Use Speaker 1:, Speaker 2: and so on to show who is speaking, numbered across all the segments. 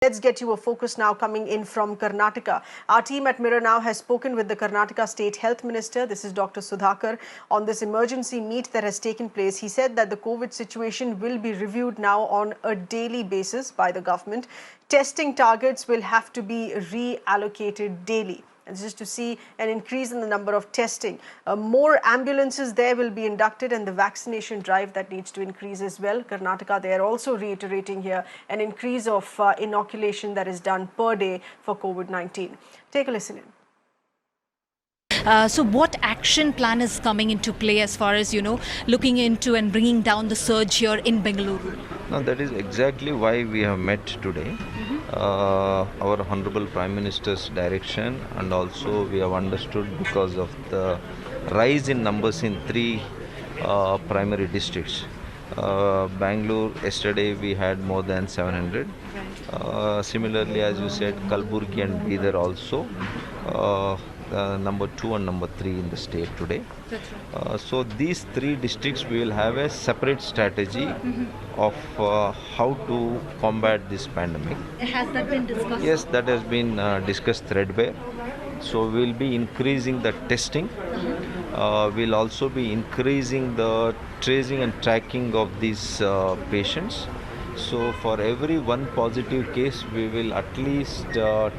Speaker 1: Let's get you a focus now coming in from Karnataka. Our team at Mirror Now has spoken with the Karnataka State Health Minister, this is Dr. Sudhakar, on this emergency meet that has taken place. He said that the COVID situation will be reviewed now on a daily basis by the government. Testing targets will have to be reallocated daily. And this is to see an increase in the number of testing. More ambulances there will be inducted, and the vaccination drive that needs to increase as well. Karnataka, they are also reiterating here an increase of inoculation that is done per day for COVID-19. Take a listen in.
Speaker 2: So what action plan is coming into play as far as, looking into and bringing down the surge here in Bengaluru?
Speaker 3: Now, that is exactly why we have met today. Our Honorable Prime Minister's direction, and also we have understood because of the rise in numbers in three primary districts. Bangalore, yesterday we had more than 700. Similarly, as you said, Kalburgi and Bidar also. Number 2 and number 3 in the state today. So these three districts, we will have a separate strategy of how to combat this pandemic.
Speaker 2: Has that been discussed?
Speaker 3: Yes, that has been discussed threadbare. So we will be increasing the testing. We'll also be increasing the tracing and tracking of these patients. So for every one positive case, we will at least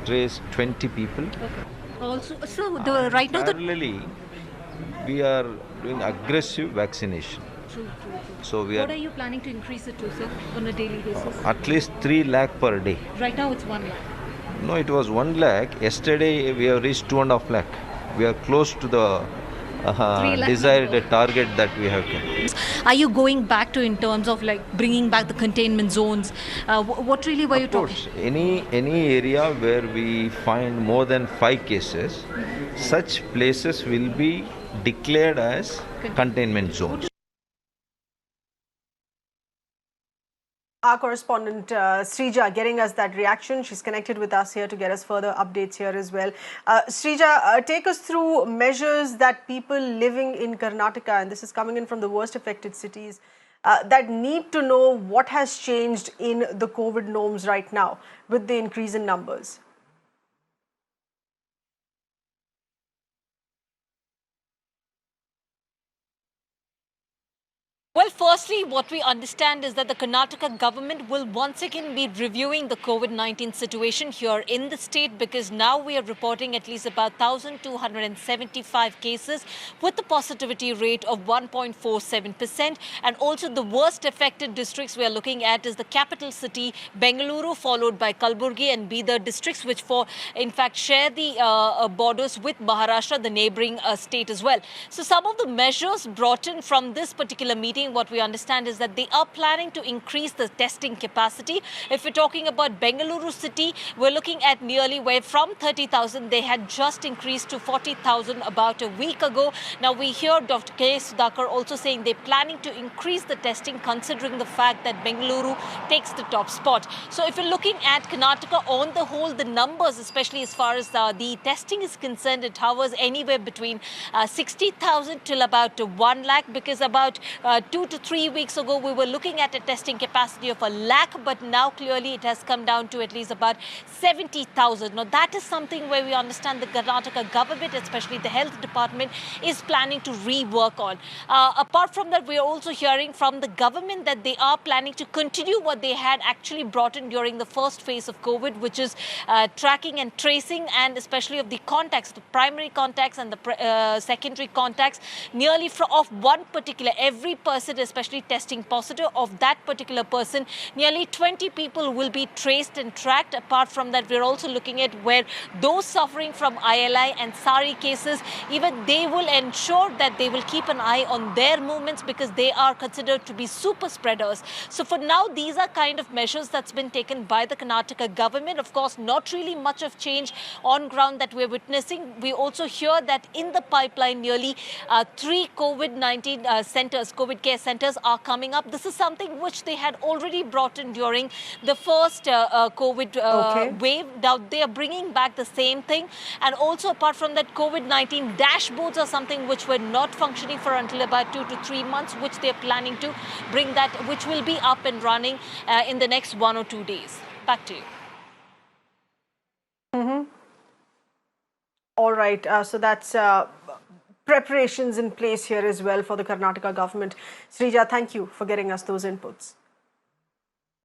Speaker 3: trace 20 people.
Speaker 2: Okay. Also, so right now
Speaker 3: parallelly, we are doing aggressive vaccination.
Speaker 2: True.
Speaker 3: So
Speaker 2: what are you planning to increase it to, sir, on a daily basis?
Speaker 3: At least 3 lakh per day.
Speaker 2: Right now it's 1 lakh.
Speaker 3: No, it was 1 lakh. Yesterday we have reached 2.5 lakh. We are close to the desired target that we have kept.
Speaker 2: Are you going back to in terms of bringing back the containment zones? What really were you talking?
Speaker 3: Of course, any area where we find more than 5 cases, such places will be declared as containment zones.
Speaker 1: Our correspondent Srija getting us that reaction. She's connected with us here to get us further updates here as well. Srija, take us through measures that people living in Karnataka, and this is coming in from the worst affected cities, that need to know what has changed in the COVID norms right now with the increase in numbers.
Speaker 4: Well, firstly, what we understand is that the Karnataka government will once again be reviewing the COVID-19 situation here in the state, because now we are reporting at least about 1,275 cases with the positivity rate of 1.47%. And also the worst affected districts we are looking at is the capital city, Bengaluru, followed by Kalburgi and Bidar districts, which in fact share the borders with Maharashtra, the neighboring state as well. So some of the measures brought in from this particular meeting, what we understand is that they are planning to increase the testing capacity. If we're talking about Bengaluru city, we're looking at nearly where from 30,000, they had just increased to 40,000 about a week ago. Now we hear Dr. K. Sudhakar also saying they're planning to increase the testing, considering the fact that Bengaluru takes the top spot. So if you're looking at Karnataka on the whole, the numbers, especially as far as the testing is concerned, it hovers anywhere between 60,000 till about 1 lakh, because about 2 to 3 weeks ago, we were looking at a testing capacity of 1 lakh, but now clearly it has come down to at least about 70,000. Now, that is something where we understand the Karnataka government, especially the health department, is planning to rework on. Apart from that, we are also hearing from the government that they are planning to continue what they had actually brought in during the first phase of COVID, which is tracking and tracing, and especially of the contacts, the primary contacts and the secondary contacts, nearly of one particular, every person especially testing positive of that particular person, nearly 20 people will be traced and tracked. Apart from that, we're also looking at where those suffering from ILI and SARI cases, even they will ensure that they will keep an eye on their movements, because they are considered to be super spreaders. So for now, these are kind of measures that's been taken by the Karnataka government. Of course, not really much of change on ground that we're witnessing. We also hear that in the pipeline, nearly 3 COVID-19 centers, COVID care centers are coming up. This is something which they had already brought in during the first COVID wave. Now they are bringing back the same thing. And also apart from that, COVID-19 dashboards are something which were not functioning for until about 2 to 3 months, which they're planning to bring that, which will be up and running in the next 1 or 2 days. Back to you.
Speaker 1: All right. So that's preparations in place here as well for the Karnataka government. Srija, thank you for getting us those inputs.